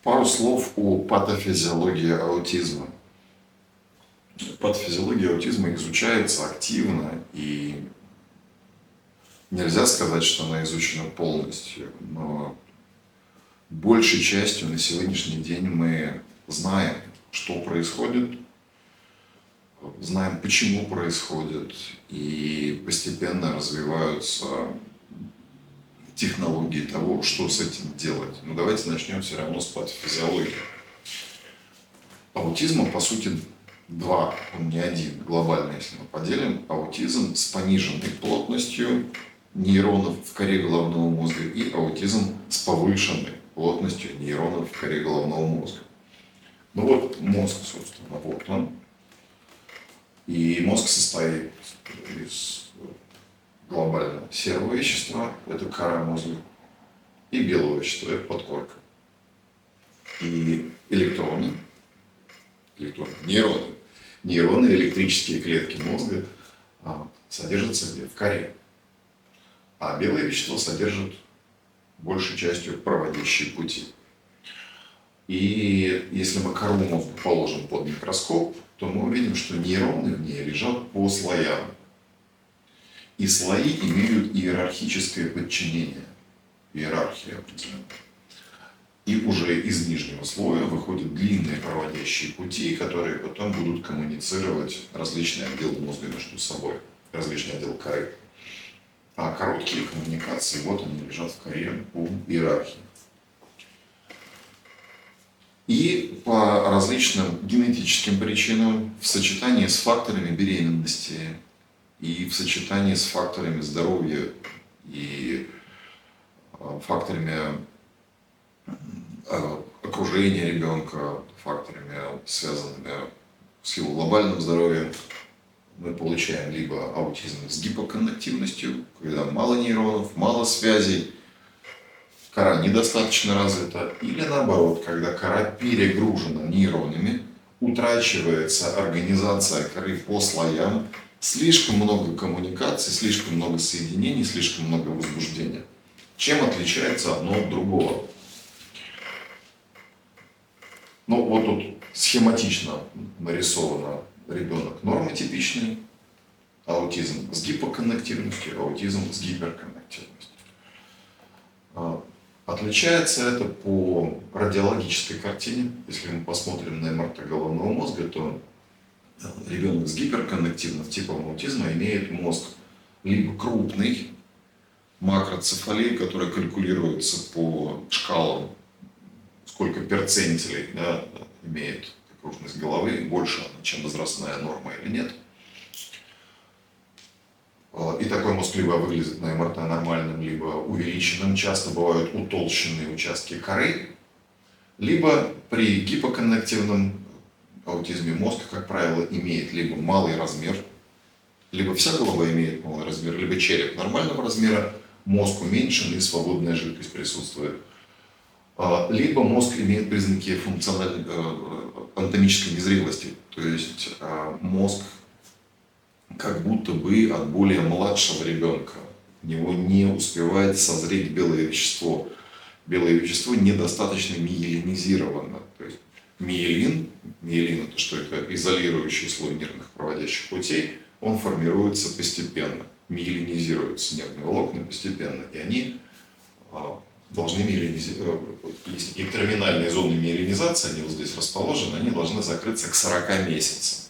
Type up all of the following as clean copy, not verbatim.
Пару слов о патофизиологии аутизма. Патофизиология аутизма изучается активно, и нельзя сказать, что она изучена полностью, но большей частью на сегодняшний день мы знаем, что происходит, знаем, почему происходит, и постепенно развиваются технологии того, что с этим делать. Но давайте начнем все равно с патофизиологии. Аутизма, по сути, два, он не один, глобально, если мы поделим. Аутизм с пониженной плотностью нейронов в коре головного мозга и аутизм с повышенной плотностью нейронов в коре головного мозга. Ну вот мозг, собственно, вот он. И мозг состоит из глобально серого вещества, это кора мозга, и белого вещества, это подкорка. И нейроны, электрические клетки мозга содержатся где? В коре. А белое вещество содержит большей частью проводящие пути. И если мы кору мозга положим под микроскоп, то мы увидим, что нейроны в ней лежат по слоям. И слои имеют иерархическое подчинение, иерархия определенная. И уже из нижнего слоя выходят длинные проводящие пути, которые потом будут коммуницировать различные отделы мозга между собой, различные отделы коры. А короткие коммуникации, вот они лежат в коре по иерархии. И по различным генетическим причинам в сочетании с факторами беременности и в сочетании с факторами здоровья и факторами окружения ребенка, факторами, связанными с его глобальным здоровьем, мы получаем либо аутизм с гипоконнективностью, когда мало нейронов, мало связей, кора недостаточно развита, или наоборот, когда кора перегружена нейронами, утрачивается организация коры по слоям, слишком много коммуникаций, слишком много соединений, слишком много возбуждения. Чем отличается одно от другого? Ну, вот тут схематично нарисовано ребенок нормотипичный, аутизм с гипоконнективностью, аутизм с гиперконнективностью. Отличается это по радиологической картине. Если мы посмотрим на МРТ головного мозга, то ребенок с гиперконнективным типом аутизма имеет мозг либо крупный, макроцефалии, которая калькулируется по шкалам, сколько перцентилей имеет окружность головы, больше она, чем возрастная норма или нет. И такой мозг либо выглядит на МРТ нормальным, либо увеличенным. Часто бывают утолщенные участки коры. Либо при гипоконнективном аутизме мозг, как правило, имеет либо малый размер, либо вся голова имеет малый размер, либо череп нормального размера, мозг уменьшен и свободная жидкость присутствует. Либо мозг имеет признаки функциональной анатомической незрелости, то есть мозг как будто бы от более младшего ребенка. У него не успевает созреть белое вещество. Белое вещество недостаточно миелинизировано. То есть миелин это что? Это изолирующий слой нервных проводящих путей, он формируется постепенно, миелинизируются нервные волокна постепенно, и они должны миелинизировать. Есть такие терминальные зоны миелинизации, они вот здесь расположены, они должны закрыться к 40 месяцам.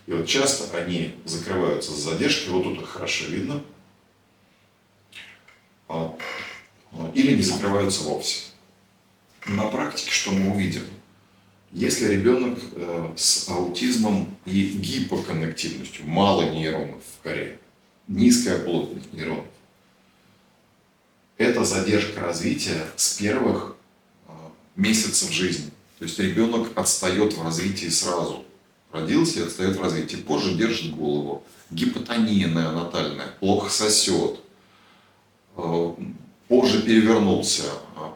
И вот часто они закрываются с задержкой, вот тут их хорошо видно, или не закрываются вовсе. На практике что мы увидим? Если ребенок с аутизмом и гипоконнективностью, мало нейронов в коре, низкая плотность нейронов, это задержка развития с первых месяцев жизни. То есть ребенок отстает в развитии сразу. Родился и отстает в развитии. Позже держит голову. Гипотония неонатальная, плохо сосет. Позже перевернулся,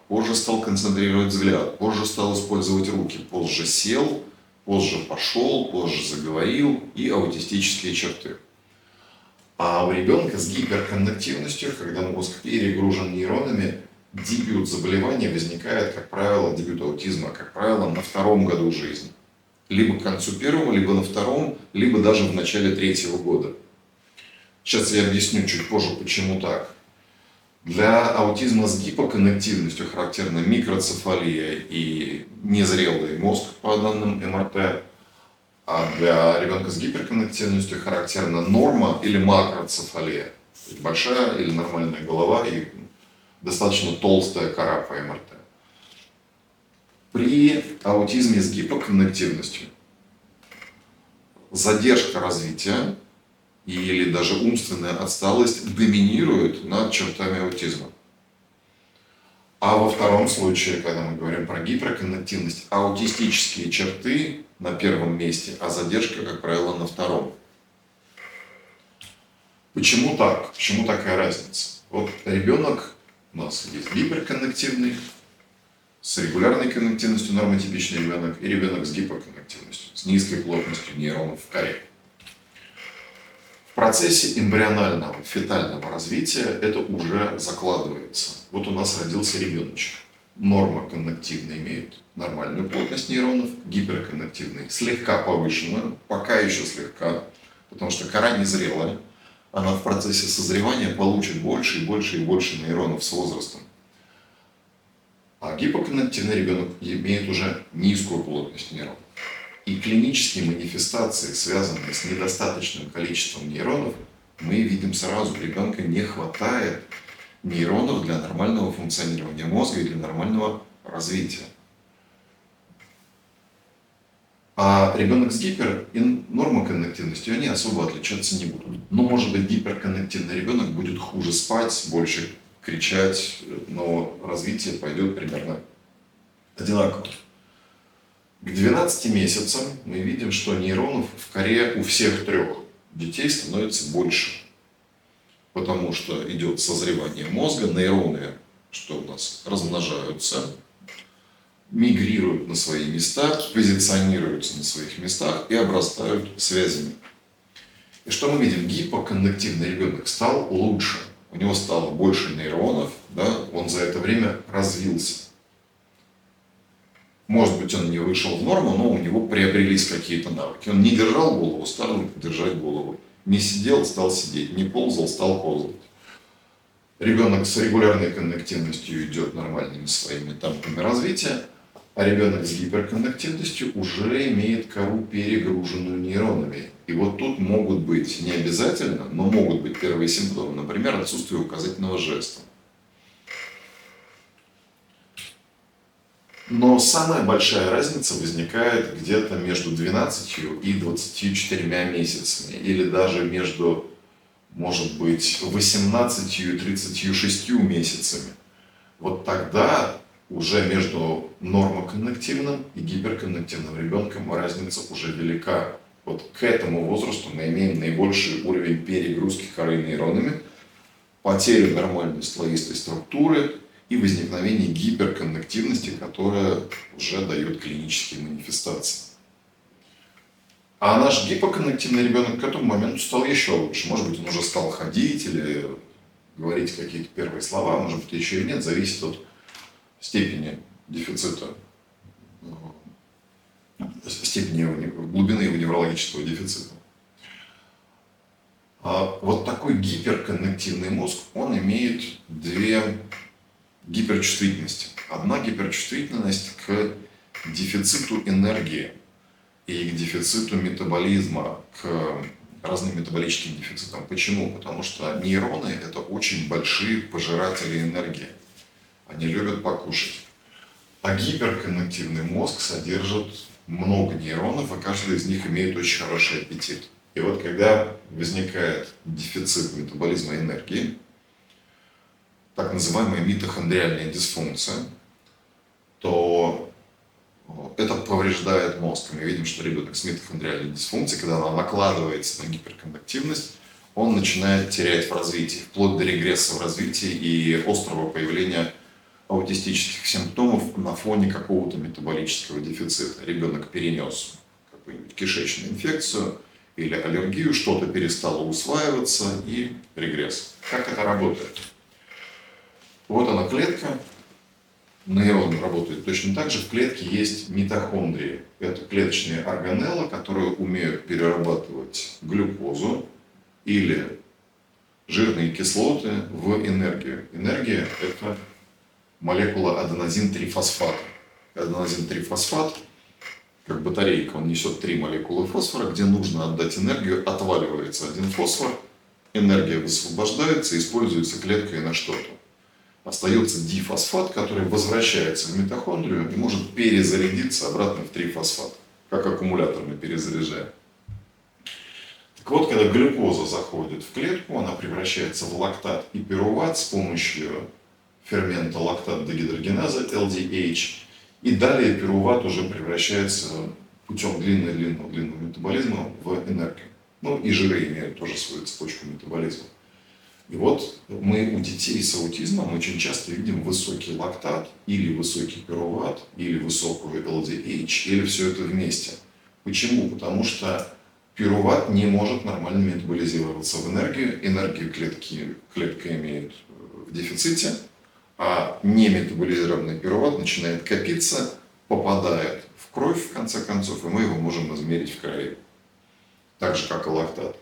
позже стал концентрировать взгляд, позже стал использовать руки, позже сел, позже пошел, позже заговорил и аутистические черты. А у ребенка с гиперконнективностью, когда мозг перегружен нейронами, дебют заболевания возникает, как правило, дебют аутизма, как правило, на 2-м году жизни. Либо к концу 1-го, либо на 2-м, либо даже в начале 3-го года. Сейчас я объясню чуть позже, почему так. Для аутизма с гипоконнективностью характерна микроцефалия и незрелый мозг, по данным МРТ. А для ребенка с гиперконнективностью характерна норма или макроцефалия. То есть большая или нормальная голова и достаточно толстая кора по МРТ. При аутизме с гипоконнективностью задержка развития или даже умственная отсталость доминирует над чертами аутизма. А во 2-м случае, когда мы говорим про гиперконнективность, аутистические черты на 1-м месте, а задержка, как правило, на 2-м. Почему так? Почему такая разница? Вот ребенок у нас есть гиперконнективный, с регулярной коннективностью нормотипичный ребенок и ребенок с гипоконнективностью, с низкой плотностью нейронов в коре. В процессе эмбрионального, фетального развития это уже закладывается. Вот у нас родился ребеночек. Нормоконнективный имеет нормальную плотность нейронов, гиперконнективный слегка повышенную, пока еще слегка, потому что кора незрелая. Она в процессе созревания получит больше и больше и больше нейронов с возрастом. А гипоконнективный ребенок имеет уже низкую плотность нейронов. И клинические манифестации, связанные с недостаточным количеством нейронов, мы видим сразу. У ребенка не хватает нейронов для нормального функционирования мозга и для нормального развития. А ребенок с гипер- и нормоконнективностью, они особо отличаться не будут. Но, может быть, гиперконнективный ребенок будет хуже спать, больше кричать, но развитие пойдет примерно одинаково. К 12 месяцам мы видим, что нейронов в коре у всех 3 детей становится больше. Потому что идет созревание мозга, нейроны, что у нас, размножаются, мигрируют на свои места, позиционируются на своих местах и обрастают связями. И что мы видим? Гипоконнективный ребенок стал лучше. У него стало больше нейронов, да? Он за это время развился. Может быть, он не вышел в норму, но у него приобрелись какие-то навыки. Он не держал голову, стал держать голову. Не сидел, стал сидеть. Не ползал, стал ползать. Ребенок с регулярной коннективностью идет нормальными своими темпами развития, а ребенок с гиперконнективностью уже имеет кору, перегруженную нейронами. И вот тут могут быть, не обязательно, но могут быть первые симптомы. Например, отсутствие указательного жеста. Но самая большая разница возникает где-то между 12 и 24 месяцами. Или даже между, может быть, 18 и 36 месяцами. Вот тогда уже между нормоконнективным и гиперконнективным ребенком разница уже велика. Вот к этому возрасту мы имеем наибольший уровень перегрузки коры нейронами, потерю нормальной слоистой структуры и возникновение гиперконнективности, которая уже дает клинические манифестации. А наш гипоконнективный ребенок к этому моменту стал еще лучше. Может быть, он уже стал ходить или говорить какие-то первые слова, может быть, еще и нет, зависит от степени дефицита, степени глубины его неврологического дефицита. А вот такой гиперконнективный мозг, он имеет 2 гиперчувствительности. Одна гиперчувствительность к дефициту энергии и к дефициту метаболизма, к разным метаболическим дефицитам. Почему? Потому что нейроны – это очень большие пожиратели энергии. Они любят покушать. А гиперконнективный мозг содержит много нейронов, и каждый из них имеет очень хороший аппетит. И вот когда возникает дефицит метаболизма энергии, так называемая митохондриальная дисфункция, то это повреждает мозг. Мы видим, что ребенок с митохондриальной дисфункцией, когда она накладывается на гиперконнективность, он начинает терять в развитии, вплоть до регресса в развитии и острого появления аутистических симптомов на фоне какого-то метаболического дефицита. Ребенок перенес какую-нибудь кишечную инфекцию или аллергию, что-то перестало усваиваться и регресс. Как это работает? Вот она клетка. Нейрон работает точно так же. В клетке есть митохондрии. Это клеточные органеллы, которые умеют перерабатывать глюкозу или жирные кислоты в энергию. Энергия – это молекула аденозин-3-фосфата. Аденозин-3-фосфат, как батарейка, он несет 3 молекулы фосфора, где нужно отдать энергию, отваливается один фосфор, энергия высвобождается, используется клеткой на что-то. Остается дифосфат, который возвращается в митохондрию и может перезарядиться обратно в 3-фосфат, как аккумулятор мы перезаряжаем. Так вот, когда глюкоза заходит в клетку, она превращается в лактат и пируват с помощью фермента лактат-дегидрогеназа LDH, и далее пируват уже превращается путем длинного метаболизма в энергию. Ну и жиры имеют тоже свою цепочку метаболизма. И вот мы у детей с аутизмом очень часто видим высокий лактат, или высокий пируват, или высокую LDH, или все это вместе. Почему? Потому что пируват не может нормально метаболизироваться в энергию, энергию клетка имеет в дефиците, а неметаболизированный пируват начинает копиться, попадает в кровь в конце концов, и мы его можем измерить в крови. Так же, как и лактат.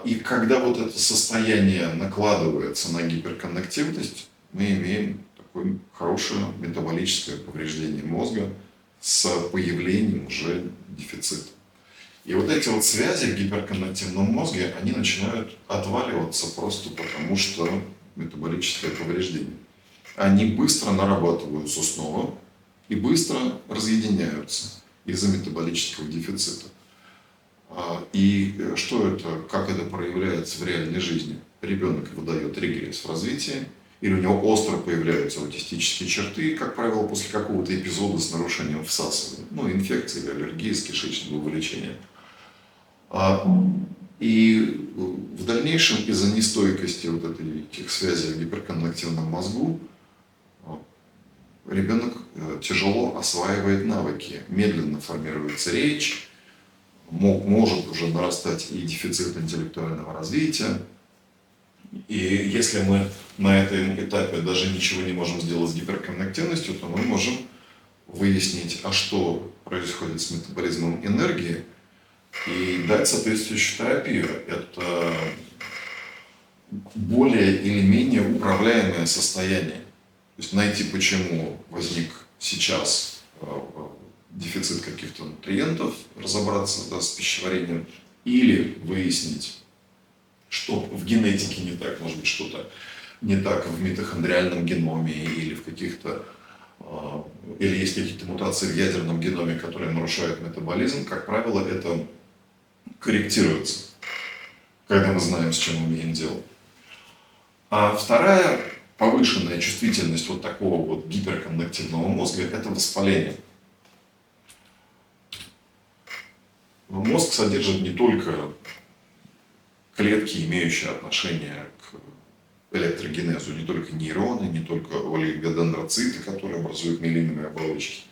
И когда вот это состояние накладывается на гиперконнективность, мы имеем такое хорошее метаболическое повреждение мозга с появлением уже дефицита. И вот эти вот связи в гиперконнективном мозге, они начинают отваливаться просто потому, что метаболическое повреждение. Они быстро нарабатываются снова и быстро разъединяются из-за метаболического дефицита. И что это, как это проявляется в реальной жизни? Ребенок выдает регресс в развитии, или у него остро появляются аутистические черты, как правило, после какого-то эпизода с нарушением всасывания, ну, инфекции или аллергии с кишечного вовлечения. И в дальнейшем из-за нестойкости вот этих связей в гиперконнективном мозгу ребенок тяжело осваивает навыки, медленно формируется речь, может уже нарастать и дефицит интеллектуального развития. И если мы на этом этапе даже ничего не можем сделать с гиперконнективностью, то мы можем выяснить, а что происходит с метаболизмом энергии, и дать соответствующую терапию. Это более или менее управляемое состояние. То есть найти, почему возник сейчас дефицит каких-то нутриентов, разобраться с пищеварением, или выяснить, что в генетике не так, может быть, что-то не так в митохондриальном геноме или в каких-то или есть какие-то мутации в ядерном геноме, которые нарушают метаболизм. Как правило, это корректируется, когда мы знаем, с чем имеем дело. А вторая повышенная чувствительность вот такого вот гиперконнективного мозга – это воспаление. Мозг содержит не только клетки, имеющие отношение к электрогенезу, не только нейроны, не только олигодендроциты, которые образуют миелиновые оболочки,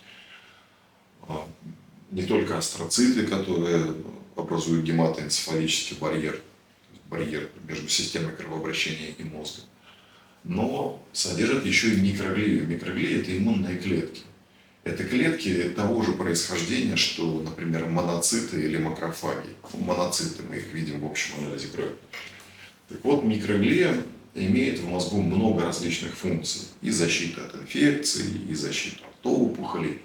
не только астроциты, которые образуют гематоэнцефалический барьер, барьер между системой кровообращения и мозгом, но содержит еще и микроглию. Микроглии – это иммунные клетки. Это клетки того же происхождения, что, например, моноциты или макрофаги. Моноциты мы их видим в общем анализе крови. Так вот, микроглия имеет в мозгу много различных функций. И защита от инфекций, и защита от опухолей,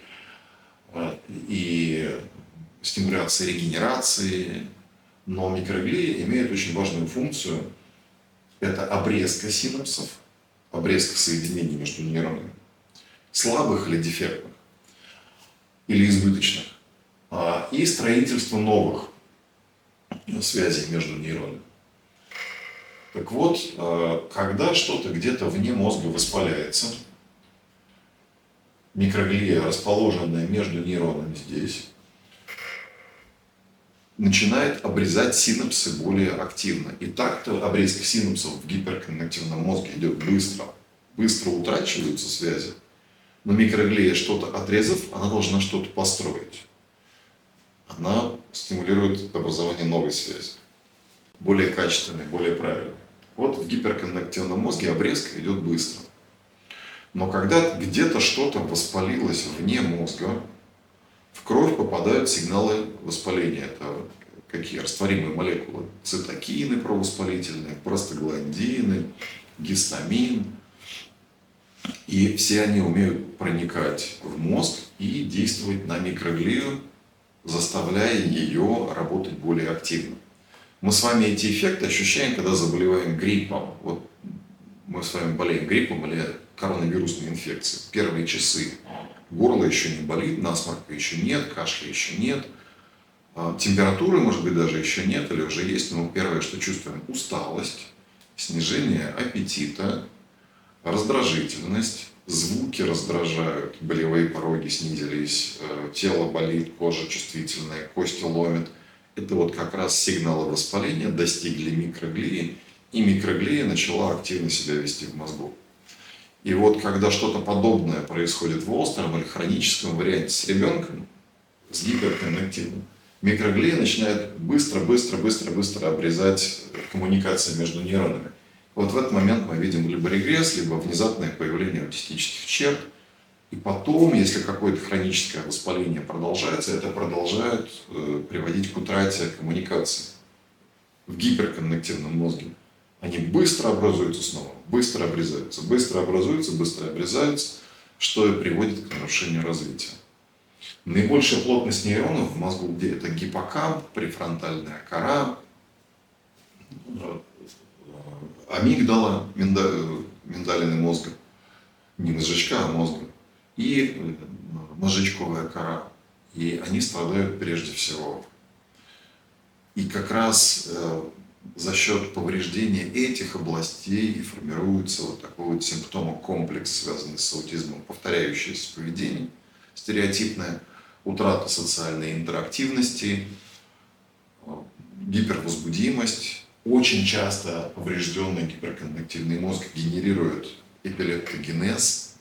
и стимуляция регенерации. Но микроглия имеет очень важную функцию. Это обрезка синапсов, обрезка соединений между нейронами, слабых или дефектных, или избыточных, и строительство новых связей между нейронами. Так вот, когда что-то где-то вне мозга воспаляется, микроглия, расположенная между нейронами здесь, начинает обрезать синапсы более активно. И так-то обрезка синапсов в гиперконнективном мозге идет быстро. Быстро утрачиваются связи. Но микроглия, что-то отрезав, она должна что-то построить. Она стимулирует образование новой связи. Более качественной, более правильной. Вот в гиперконнективном мозге обрезка идет быстро. Но когда где-то что-то воспалилось вне мозга, в кровь попадают сигналы воспаления. Это какие растворимые молекулы? Цитокины провоспалительные, простагландины, гистамин. И все они умеют проникать в мозг и действовать на микроглию, заставляя ее работать более активно. Мы с вами эти эффекты ощущаем, когда заболеваем гриппом. Вот мы с вами болеем гриппом или коронавирусной инфекцией. Первые часы горло еще не болит, насморка еще нет, кашля еще нет, температуры, может быть, даже еще нет или уже есть, но первое, что чувствуем, усталость, снижение аппетита, раздражительность, звуки раздражают, болевые пороги снизились, тело болит, кожа чувствительная, кости ломят. Это вот как раз сигналы воспаления достигли микроглии, и микроглия начала активно себя вести в мозгу. И вот когда что-то подобное происходит в остром или хроническом варианте с ребенком, с гиперконнективным, микроглия начинает быстро обрезать коммуникации между нейронами. Вот в этот момент мы видим либо регресс, либо внезапное появление аутистических черт. И потом, если какое-то хроническое воспаление продолжается, это продолжает приводить к утрате коммуникации в гиперконнективном мозге. Они быстро образуются снова, быстро обрезаются, быстро образуются, быстро обрезаются, что и приводит к нарушению развития. Наибольшая плотность нейронов в мозгу, где это гиппокамп, префронтальная кора, амигдала, миндалины мозга, не мозжечка, а мозга, и мозжечковая кора. И они страдают прежде всего. И как раз за счет повреждения этих областей и формируется вот такой вот симптомокомплекс, связанный с аутизмом, повторяющееся поведение, стереотипная утрата социальной интерактивности, гипервозбудимость. Очень часто поврежденный гиперконнективный мозг генерирует эпилептогенез,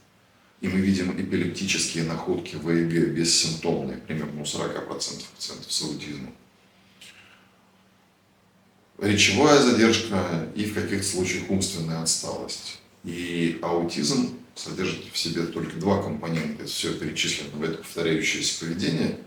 и мы видим эпилептические находки в ЭЭГ бессимптомные, примерно у 40% пациентов с аутизмом. Речевая задержка и в каких-то случаях умственная отсталость. И аутизм содержит в себе только два компонента. Это все перечислено, это повторяющееся поведение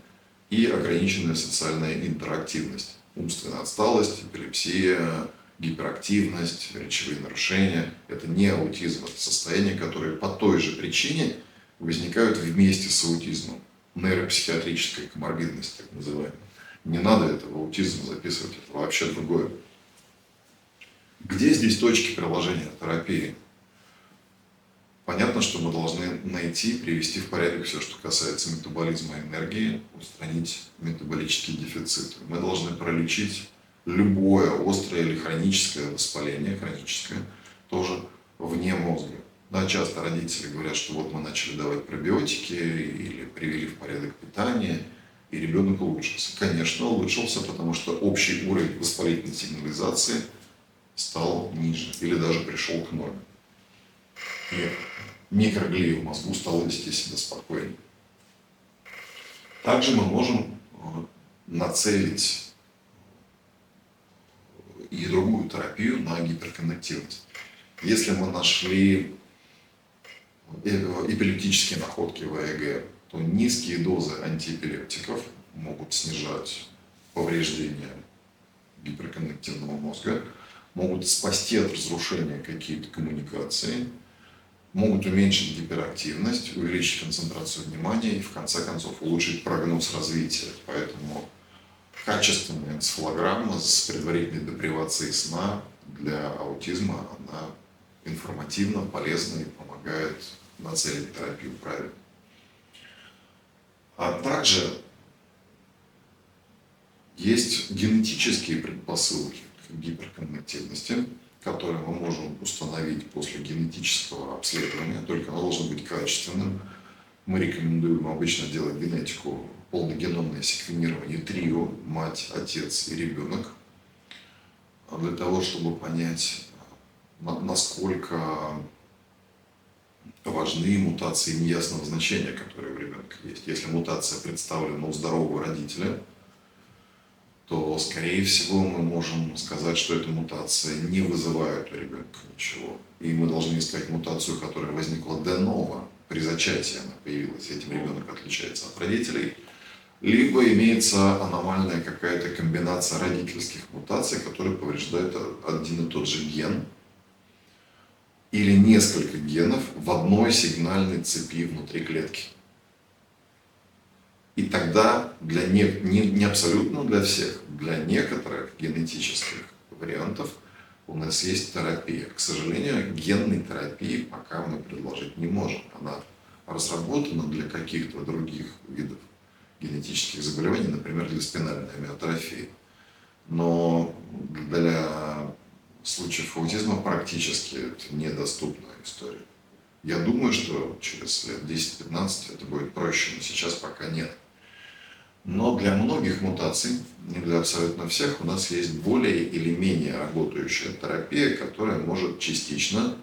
и ограниченная социальная интерактивность. Умственная отсталость, эпилепсия, гиперактивность, речевые нарушения. Это не аутизм, это состояния, которые по той же причине возникают вместе с аутизмом. Нейропсихиатрическая коморбидность, так называемая. Не надо этого аутизма записывать, это вообще другое. Где здесь точки приложения терапии? Понятно, что мы должны найти, привести в порядок все, что касается метаболизма энергии, устранить метаболический дефицит. Мы должны пролечить любое острое или хроническое воспаление, тоже вне мозга. Да, часто родители говорят, что вот мы начали давать пробиотики или привели в порядок питание, и ребенок улучшился. Конечно, улучшился, потому что общий уровень воспалительной сигнализации стал ниже или даже пришел к норме. И микроглия в мозгу стала вести себя спокойнее. Также мы можем нацелить и другую терапию на гиперконнективность. Если мы нашли эпилептические находки в ЭЭГ, то низкие дозы антиэпилептиков могут снижать повреждения гиперконнективного мозга, могут спасти от разрушения какие-то коммуникации, могут уменьшить гиперактивность, увеличить концентрацию внимания и в конце концов улучшить прогноз развития. Поэтому качественная энцефалограмма с предварительной депривацией сна для аутизма, она информативна, полезна и помогает нацелить терапию правильно. А также есть генетические предпосылки к гиперконнективности, которые мы можем установить после генетического обследования, только оно должно быть качественным. Мы рекомендуем обычно делать генетику, полногеномное секвенирование трио, мать, отец и ребенок, для того, чтобы понять, насколько важны мутации неясного значения, которые у ребенка есть. Если мутация представлена у здорового родителя, то, скорее всего, мы можем сказать, что эта мутация не вызывает у ребенка ничего. И мы должны искать мутацию, которая возникла de novo, при зачатии она появилась, этим ребенок отличается от родителей. Либо имеется аномальная какая-то комбинация родительских мутаций, которые повреждают один и тот же ген или несколько генов в одной сигнальной цепи внутри клетки. И тогда не абсолютно для всех, для некоторых генетических вариантов у нас есть терапия. К сожалению, генной терапии пока мы предложить не можем. Она разработана для каких-то других видов генетических заболеваний, например, для спинальной амиотрофии. Но для случаев аутизма практически это недоступная история. Я думаю, что через лет 10-15 это будет проще, но сейчас пока нет. Но для многих мутаций, не для абсолютно всех, у нас есть более или менее работающая терапия, которая может частично,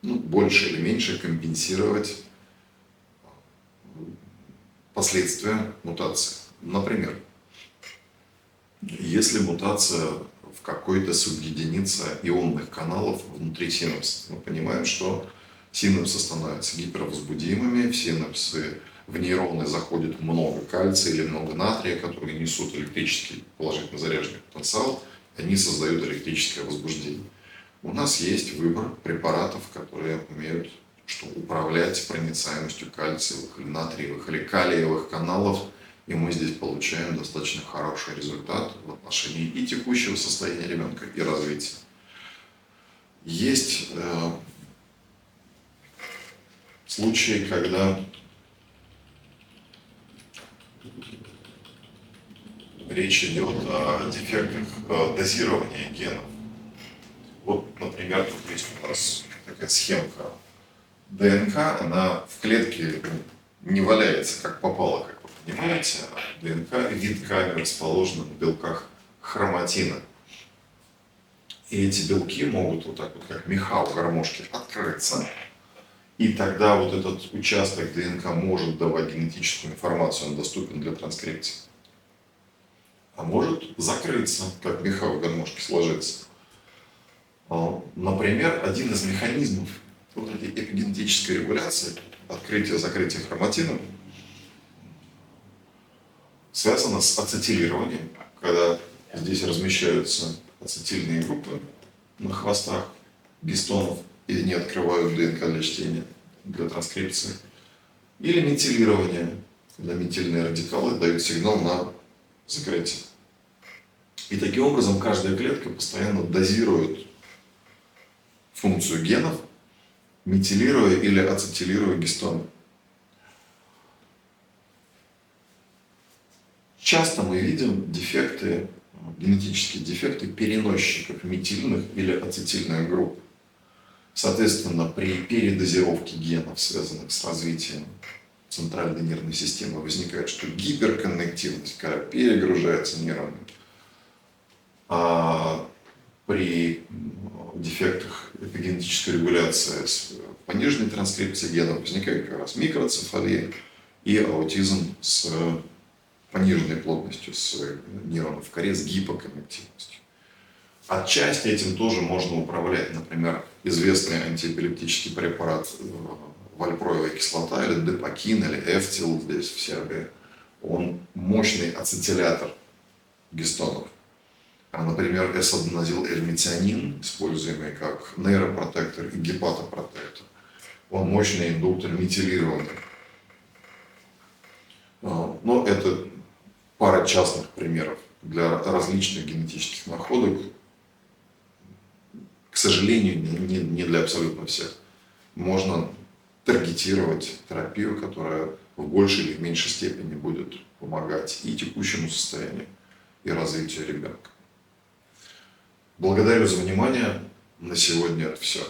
больше или меньше компенсировать последствия мутации. Например, если мутация в какой-то субъединице ионных каналов внутри синапса, мы понимаем, что синапсы становятся гипервозбудимыми, в синапсы, в нейроны заходит много кальция или много натрия, которые несут электрический положительно заряженный потенциал, они создают электрическое возбуждение. У нас есть выбор препаратов, которые умеют управлять проницаемостью кальциевых или натриевых или калиевых каналов, и мы здесь получаем достаточно хороший результат в отношении и текущего состояния ребенка, и развития. Есть случаи, когда речь идет о дефектах дозирования генов. Вот, например, тут есть у нас такая схемка. ДНК, она в клетке не валяется как попало, как вы понимаете. ДНК витками расположена в белках хроматина. И эти белки могут вот так вот, как меха у гармошки, открыться. И тогда вот этот участок ДНК может давать генетическую информацию, он доступен для транскрипции. А может закрыться, как меха у гармошки сложиться. Например, один из механизмов вот этой эпигенетической регуляции, открытия-закрытия хроматина, связано с ацетилированием, когда здесь размещаются ацетильные группы на хвостах гистонов и не открывают ДНК для чтения, для транскрипции. Или метилирование, когда метильные радикалы дают сигнал на закрытие. И таким образом каждая клетка постоянно дозирует функцию генов, метилируя или ацетилируя гистоны. Часто мы видим дефекты, генетические дефекты переносчиков метильных или ацетильных групп. Соответственно, при передозировке генов, связанных с развитием центральной нервной системы, возникает, что гиперконнективность, когда перегружаются нейроны. А при дефектах эпигенетической регуляции с пониженной транскрипцией генов возникает как раз микроцефалия и аутизм с пониженной плотностью, с нейронов в коре, с гипоконнективностью. Отчасти этим тоже можно управлять. Например, известный антиэпилептический препарат вальпроевая кислота или депакин или эфтил здесь в Сербии. Он мощный ацетилятор гистонов. Например, эсаденазил-эльметионин, используемый как нейропротектор и гепатопротектор. Он мощный индуктор метилирования. Но это пара частных примеров для различных генетических находок. К сожалению, не для абсолютно всех. Можно таргетировать терапию, которая в большей или в меньшей степени будет помогать и текущему состоянию, и развитию ребенка. Благодарю за внимание. На сегодня это все.